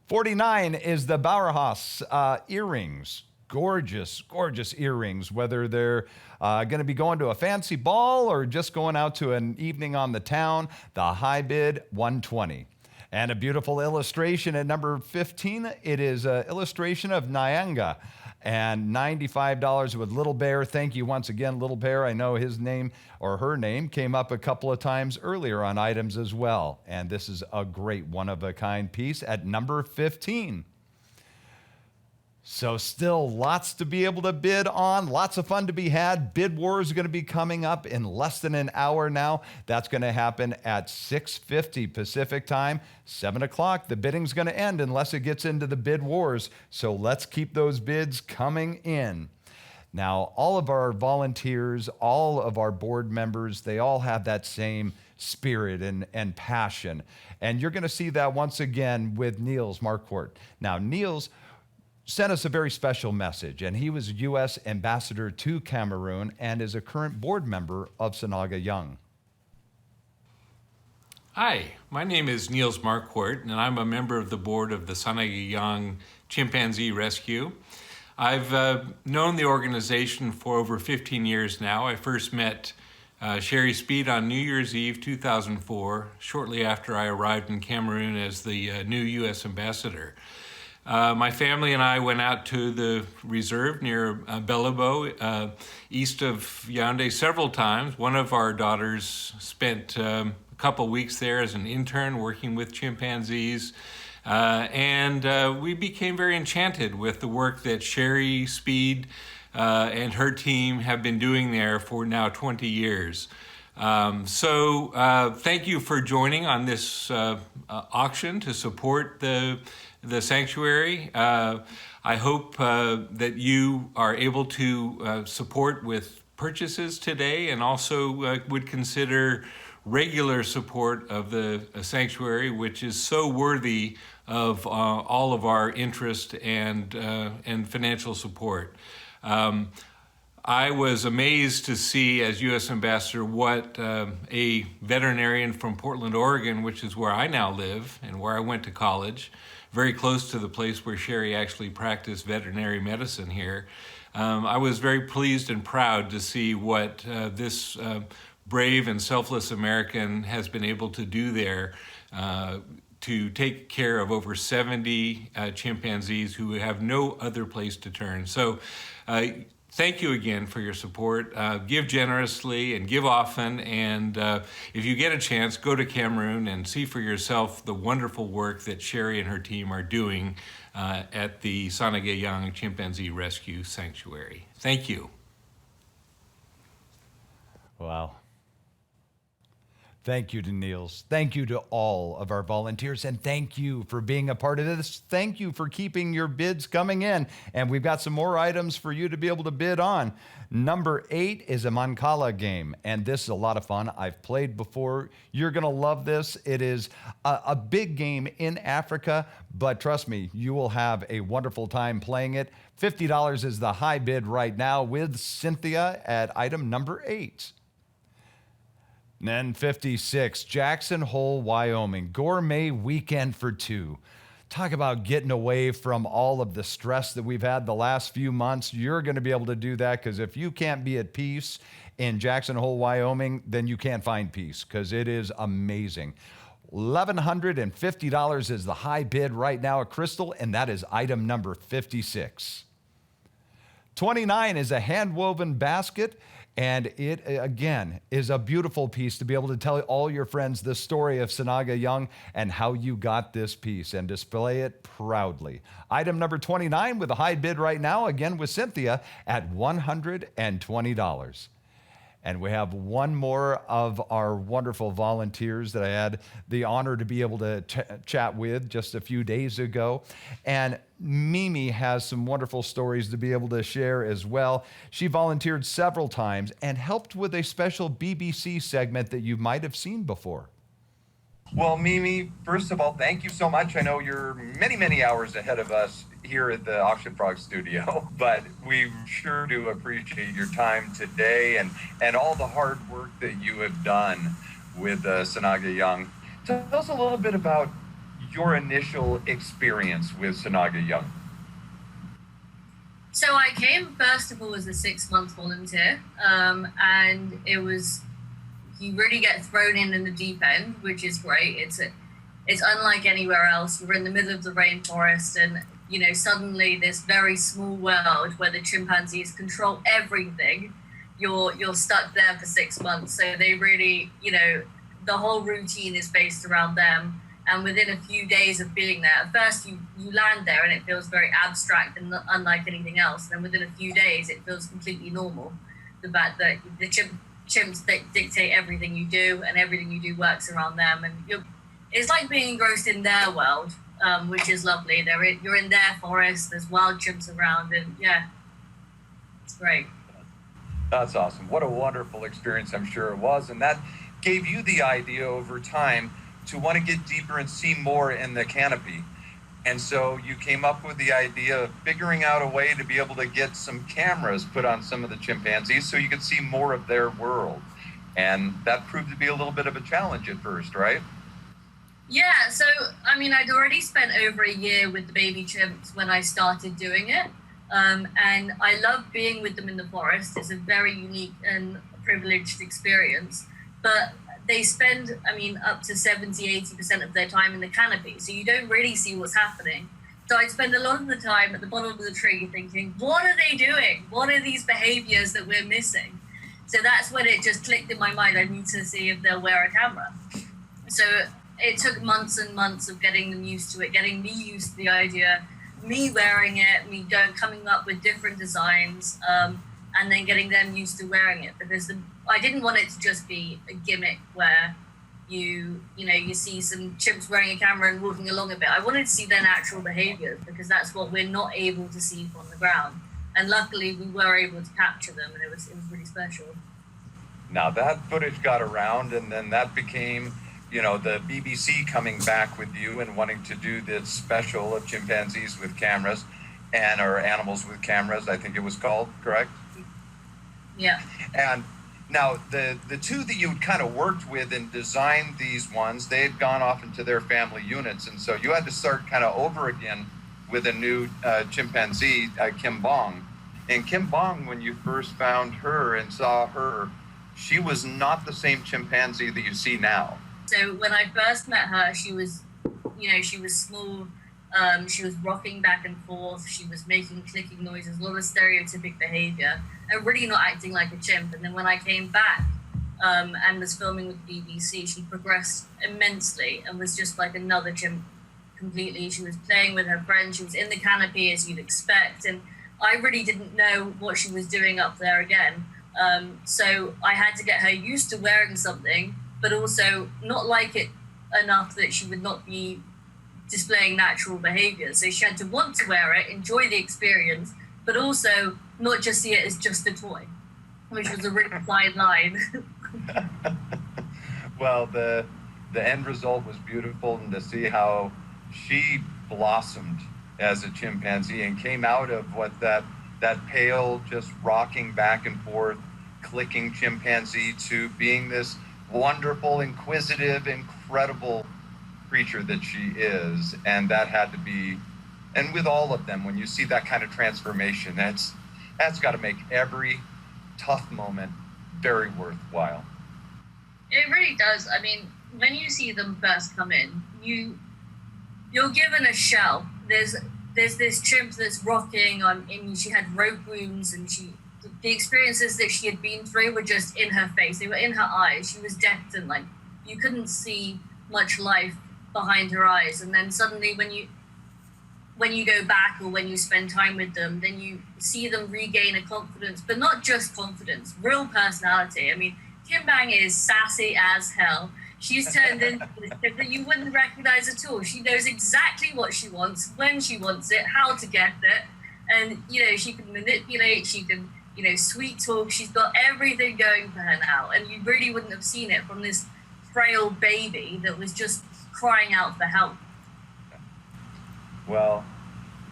49 is the Bauerhaus earrings. Gorgeous, gorgeous earrings, whether they're going to be going to a fancy ball or just going out to an evening on the town. The high bid, $120. And a beautiful illustration at number 15. It is an illustration of Nyanga, and $95 with Little Bear. Thank you once again, Little Bear. I know his name or her name came up a couple of times earlier on items as well. And this is a great one-of-a-kind piece at number 15. So still lots to be able to bid on, lots of fun to be had. Bid Wars is going to be coming up in less than an hour now. That's going to happen at 6:50 Pacific time, 7 o'clock. The bidding's going to end unless it gets into the Bid Wars. So let's keep those bids coming in. Now, all of our volunteers, all of our board members, they all have that same spirit and passion. And you're going to see that once again with Niels Marquardt. Now, Niels sent us a very special message, and he was U.S. Ambassador to Cameroon and is a current board member of Sanaga Yong. Hi, my name is Niels Marquardt, and I'm a member of the board of the Sanaga Yong Chimpanzee Rescue. I've known the organization for over 15 years now. I first met Sherry Speed on New Year's Eve 2004, shortly after I arrived in Cameroon as the new U.S. Ambassador. My family and I went out to the reserve near Belabo, east of Yaoundé, several times. One of our daughters spent a couple weeks there as an intern working with chimpanzees. And we became very enchanted with the work that Sherry Speed and her team have been doing there for now 20 years. So thank you for joining on this auction to support the sanctuary. I hope that you are able to support with purchases today, and also would consider regular support of the sanctuary, which is so worthy of all of our interest and financial support. I was amazed to see, as U.S. Ambassador, what a veterinarian from Portland, Oregon, which is where I now live and where I went to college, very close to the place where Sherry actually practiced veterinary medicine here. I was very pleased and proud to see what this brave and selfless American has been able to do there to take care of over 70 chimpanzees who have no other place to turn. So thank you again for your support. Give generously and give often. And if you get a chance, go to Cameroon and see for yourself the wonderful work that Sherry and her team are doing at the Sanaga Yong Chimpanzee Rescue Sanctuary. Thank you. Wow. Thank you to Niels. Thank you to all of our volunteers, and thank you for being a part of this. Thank you for keeping your bids coming in, and we've got some more items for you to be able to bid on. Number 8 is a Mancala game, and this is a lot of fun. I've played before. You're going to love this. It is a big game in Africa, but trust me, you will have a wonderful time playing it. $50 is the high bid right now with Cynthia at item number 8. Then 56, Jackson Hole, Wyoming, gourmet weekend for 2. Talk about getting away from all of the stress that we've had the last few months. You're going to be able to do that, because if you can't be at peace in Jackson Hole, Wyoming, then you can't find peace, because it is amazing. $1,150 is the high bid right now at Crystal, and that is item number 56. 29 is a hand-woven basket. And it, again, is a beautiful piece to be able to tell all your friends the story of Sanaga Yong and how you got this piece and display it proudly. Item number 29 with a high bid right now, again with Cynthia, at $120. And we have one more of our wonderful volunteers that I had the honor to be able to chat with just a few days ago. And Mimi has some wonderful stories to be able to share as well. She volunteered several times and helped with a special BBC segment that you might have seen before. Well, Mimi, first of all, thank you so much. I know you're many, many hours ahead of us here at the Auction Frog studio, but we sure do appreciate your time today and all the hard work that you have done with Sanaga Yong. Tell us a little bit about your initial experience with Sanaga Yong. So I came first of all as a 6-month volunteer, and it was, you really get thrown in the deep end, which is great. It's unlike anywhere else. You're in the middle of the rainforest, and suddenly this very small world where the chimpanzees control everything, you're stuck there for 6 months. So they really, the whole routine is based around them. And within a few days of being there, at first you land there and it feels very abstract and unlike anything else. And then within a few days, it feels completely normal. The fact that the chimps dictate everything you do, and everything you do works around them. And it's like being engrossed in their world, which is lovely. You're in their forest, there's wild chimps around, and yeah, it's great. That's awesome. What a wonderful experience I'm sure it was. And that gave you the idea over time to want to get deeper and see more in the canopy. And so you came up with the idea of figuring out a way to be able to get some cameras put on some of the chimpanzees so you could see more of their world. And that proved to be a little bit of a challenge at first, right? Yeah, so, I'd already spent over a year with the baby chimps when I started doing it. And I love being with them in the forest. It's a very unique and privileged experience. But they spend, up to 70-80% of their time in the canopy. So you don't really see what's happening. So I'd spend a lot of the time at the bottom of the tree thinking, what are they doing? What are these behaviors that we're missing? So that's when it just clicked in my mind. I need to see if they'll wear a camera. So it took months and months of getting them used to it, getting me used to the idea, me wearing it, coming up with different designs, and then getting them used to wearing it. Because I didn't want it to just be a gimmick where you see some chimps wearing a camera and walking along a bit. I wanted to see their natural behaviors, because that's what we're not able to see from the ground. And luckily, we were able to capture them, and it was really special. Now that footage got around, and then that became, the BBC coming back with you and wanting to do this special of chimpanzees with cameras, or animals with cameras, I think it was called, correct? Yeah. And now the two that you kind of worked with and designed these ones, they had gone off into their family units, and so you had to start kind of over again with a new chimpanzee, Kim Bong. And Kim Bong, when you first found her and saw her, she was not the same chimpanzee that you see now. So when I first met her, she was small. She was rocking back and forth. She was making clicking noises, a lot of stereotypic behavior, and really not acting like a chimp. And then when I came back and was filming with the BBC, she progressed immensely and was just like another chimp completely. She was playing with her friends. She was in the canopy, as you'd expect. And I really didn't know what she was doing up there again. So I had to get her used to wearing something, but also not like it enough that she would not be displaying natural behavior. So she had to want to wear it, enjoy the experience, but also not just see it as just a toy, which was a really fine line. Well, the end result was beautiful, and to see how she blossomed as a chimpanzee and came out of what that pale, just rocking back and forth, clicking chimpanzee to being this wonderful, inquisitive, incredible creature that she is. And that had to be, and with all of them, when you see that kind of transformation, that's got to make every tough moment very worthwhile. It really does. I mean, when you see them first come in, you're given a shell. There's this chimp that's rocking on, and she had rope wounds, and the experiences that she had been through were just in her face. They were in her eyes. She was decked, and like you couldn't see much life behind her eyes. And then suddenly, when you go back or when you spend time with them, then you see them regain a confidence, but not just confidence, real personality. I mean, Kim Bang is sassy as hell. She's turned into this chick that you wouldn't recognize at all. She knows exactly what she wants, when she wants it, how to get it. And, she can manipulate, she can, sweet talk. She's got everything going for her now. And you really wouldn't have seen it from this frail baby that was just crying out for help. Well,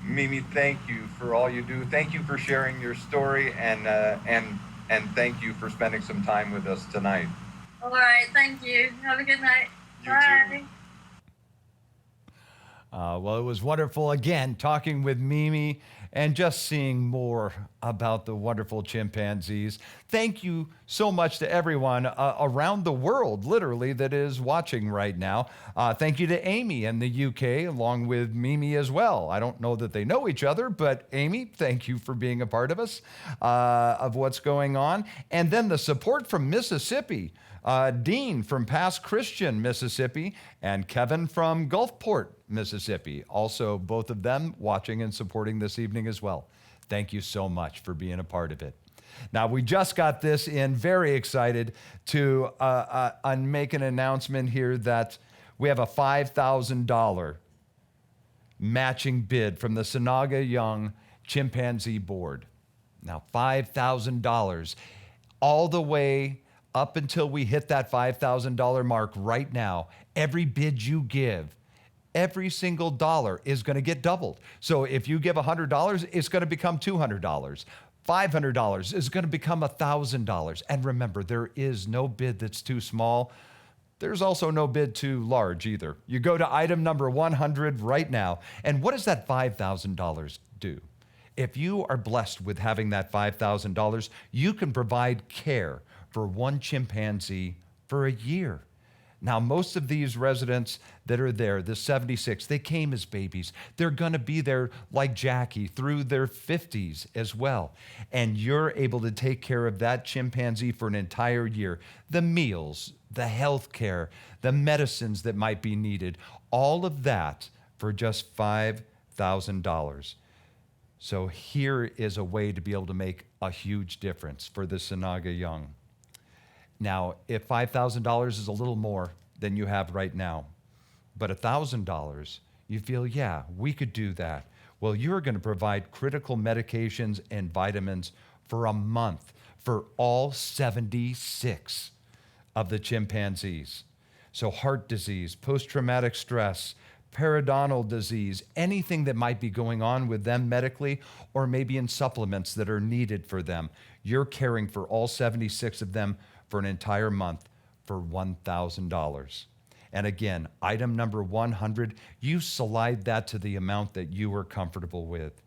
Mimi, thank you for all you do. Thank you for sharing your story, and thank you for spending some time with us tonight. All right, thank you. Have a good night. You Bye. too. Well, it was wonderful again talking with Mimi and just seeing more about the wonderful chimpanzees. Thank you so much to everyone around the world, literally, that is watching right now. Thank you to Amy in the UK, along with Mimi as well. I don't know that they know each other, but Amy, thank you for being a part of us, of what's going on. And then the support from Mississippi. Dean from Pass Christian, Mississippi, and Kevin from Gulfport, Mississippi. Also, both of them watching and supporting this evening as well. Thank you so much for being a part of it. Now, we just got this in, very excited to make an announcement here that we have a $5,000 matching bid from the Sanaga Yong Chimpanzee Board. Now, $5,000 all the way up until we hit that $5,000 mark right now. Every bid you give, every single dollar is going to get doubled. So if you give $100, it's going to become $200. $500 is going to become $1,000. And remember, there is no bid that's too small. There's also no bid too large either. You go to item number 100 right now. And what does that $5,000 do? If you are blessed with having that $5,000, you can provide care for one chimpanzee for a year. Now, most of these residents that are there, the 76, they came as babies. They're going to be there like Jackie through their 50s as well. And you're able to take care of that chimpanzee for an entire year. The meals, the health care, the medicines that might be needed, all of that for just $5,000. So here is a way to be able to make a huge difference for the Sanaga Yong. Now, if $5,000 is a little more than you have right now, but $1,000, you feel, yeah, we could do that. Well, you're going to provide critical medications and vitamins for a month for all 76 of the chimpanzees. So heart disease, post-traumatic stress, periodontal disease, anything that might be going on with them medically, or maybe in supplements that are needed for them. You're caring for all 76 of them for an entire month for $1,000. And again, item number 100, you slide that to the amount that you are comfortable with.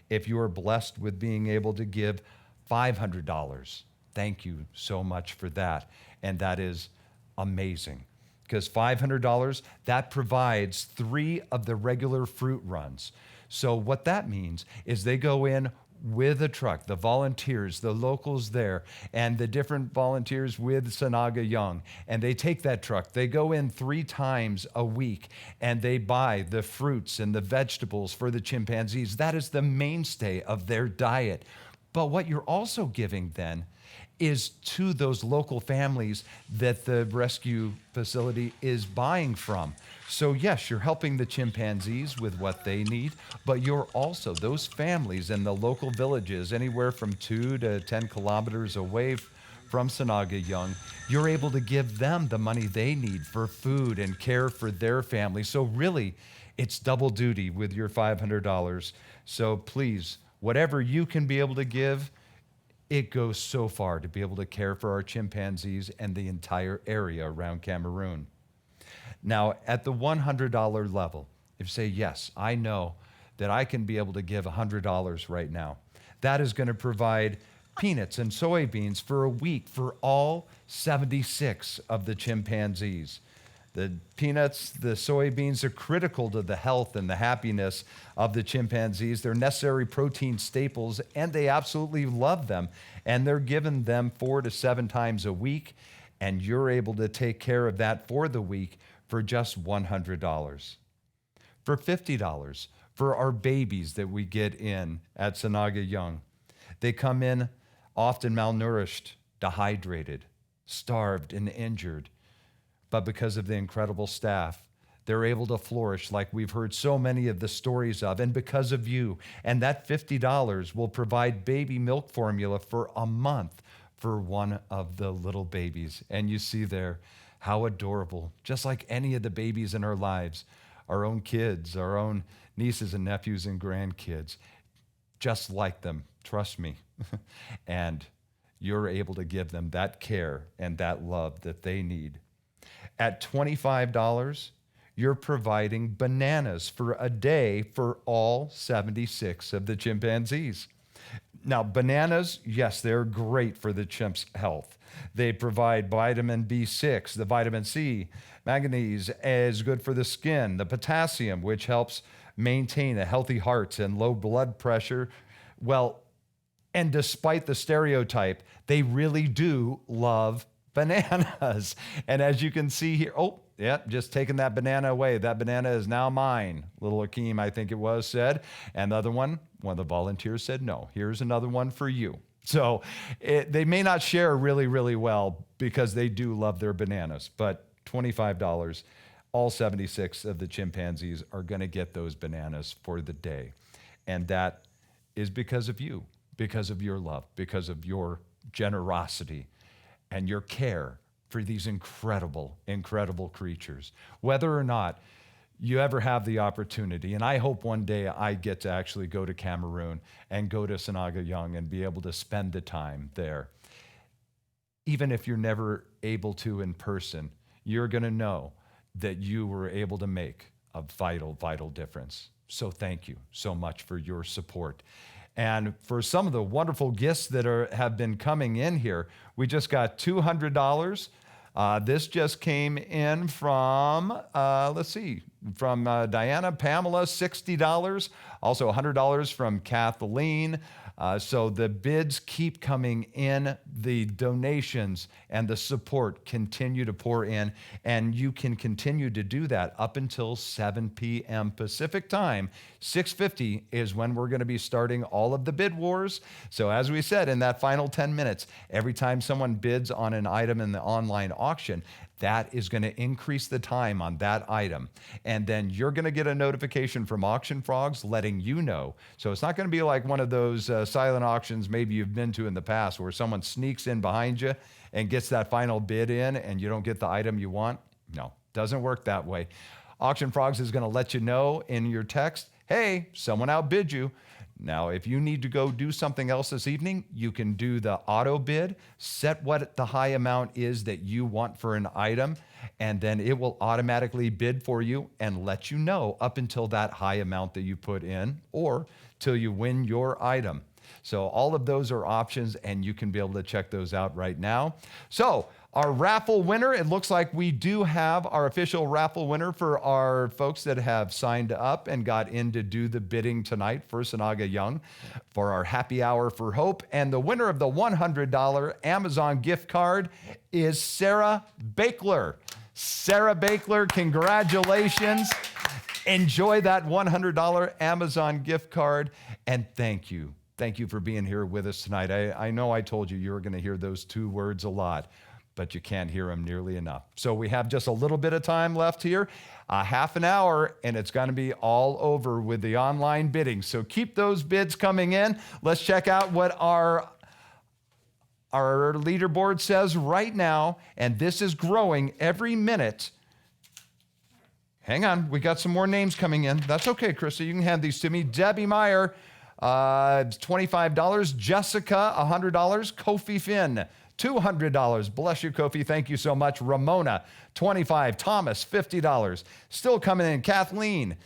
If you are blessed with being able to give $500, thank you so much for that. And that is amazing, because $500, that provides 3 of the regular fruit runs. So what that means is they go in with a truck, the volunteers, the locals there, and the different volunteers with Sanaga Yong, and they take that truck. They go in 3 times a week, and they buy the fruits and the vegetables for the chimpanzees. That is the mainstay of their diet. But what you're also giving then is to those local families that the rescue facility is buying from. So yes, you're helping the chimpanzees with what they need, but you're also, those families in the local villages, anywhere from 2 to 10 kilometers away from Sanaga Yong, you're able to give them the money they need for food and care for their family. So really, it's double duty with your $500. So please, whatever you can be able to give, it goes so far to be able to care for our chimpanzees and the entire area around Cameroon. Now, at the $100 level, if you say, yes, I know that I can be able to give $100 right now, that is going to provide peanuts and soybeans for a week for all 76 of the chimpanzees. The peanuts, the soybeans are critical to the health and the happiness of the chimpanzees. They're necessary protein staples, and they absolutely love them. And they're given them 4 to 7 times a week, and you're able to take care of that for the week for just $100. For $50, for our babies that we get in at Sanaga Yong. They come in often malnourished, dehydrated, starved, and injured. But because of the incredible staff, they're able to flourish like we've heard so many of the stories of, and because of you. And that $50 will provide baby milk formula for a month for one of the little babies. And you see there how adorable, just like any of the babies in our lives, our own kids, our own nieces and nephews and grandkids, just like them, trust me. And you're able to give them that care and that love that they need. At $25, you're providing bananas for a day for all 76 of the chimpanzees. Now, bananas, yes, they're great for the chimp's health. They provide vitamin B6, the vitamin C, manganese is good for the skin, the potassium, which helps maintain a healthy heart and low blood pressure. Well, and despite the stereotype, they really do love bananas. And as you can see here, oh, yeah, just taking that banana away. That banana is now mine. Little Akeem, I think it was, said. And the other one of the volunteers said, no, here's another one for you. So they may not share really, really well because they do love their bananas, but $25, all 76 of the chimpanzees are going to get those bananas for the day. And that is because of you, because of your love, because of your generosity and your care for these incredible, incredible creatures. Whether or not you ever have the opportunity, and I hope one day I get to actually go to Cameroon and go to Sanaga Yong and be able to spend the time there. Even if you're never able to in person, you're going to know that you were able to make a vital, vital difference. So thank you so much for your support. And for some of the wonderful gifts that have been coming in here, we just got $200. This just came in from, from Diana, Pamela, $60. Also $100 from Kathleen. So the bids keep coming in. The donations and the support continue to pour in. And you can continue to do that up until 7 p.m. Pacific time. 6:50 is when we're going to be starting all of the bid wars. So as we said, in that final 10 minutes, every time someone bids on an item in the online auction, that is going to increase the time on that item. And then you're going to get a notification from Auction Frogs letting you know. So it's not going to be like one of those silent auctions maybe you've been to in the past where someone sneaks in behind you and gets that final bid in and you don't get the item you want. No, doesn't work that way. Auction Frogs is going to let you know in your text, hey, someone outbid you. Now, if you need to go do something else this evening, you can do the auto bid, set what the high amount is that you want for an item, and then it will automatically bid for you and let you know up until that high amount that you put in or till you win your item. So all of those are options, and you can be able to check those out right now. So our raffle winner, it looks like we do have our official raffle winner for our folks that have signed up and got in to do the bidding tonight for Sanaga Yong for our Happy Hour for Hope. And the winner of the $100 Amazon gift card is Sarah Bakler. Sarah Bakler, congratulations. Enjoy that $100 Amazon gift card, and thank you. Thank you for being here with us tonight. I know I told you you were going to hear those two words a lot, but you can't hear them nearly enough. So we have just a little bit of time left here, a half an hour, and it's going to be all over with the online bidding. So keep those bids coming in. Let's check out what our leaderboard says right now, and this is growing every minute. Hang on, we got some more names coming in. That's okay, Krista, you can hand these to me. Debbie Meyer, $25. Jessica, $100. Kofi Finn, $200. Bless you, Kofi. Thank you so much. Ramona, $25. Thomas, $50. Still coming in. Kathleen,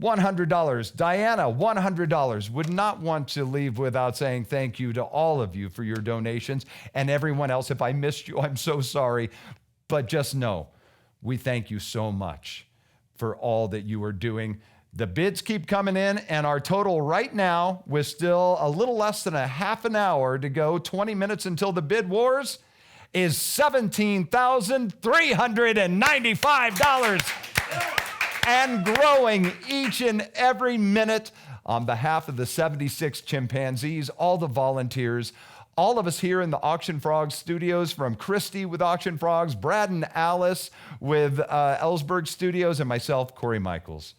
$100. Diana, $100. Would not want to leave without saying thank you to all of you for your donations. And everyone else, if I missed you, I'm so sorry. But just know, we thank you so much for all that you are doing. The bids keep coming in, and our total right now, with still a little less than a half an hour to go, 20 minutes until the bid wars, is $17,395 and growing each and every minute. On behalf of the 76 chimpanzees, all the volunteers, all of us here in the Auction Frogs studios, from Christy with Auction Frogs, Brad and Alice with Ellsberg Studios, and myself, Corey Michaels.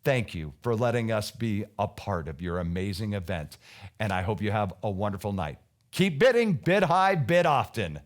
Thank you for letting us be a part of your amazing event, and I hope you have a wonderful night. Keep bidding, bid high, bid often.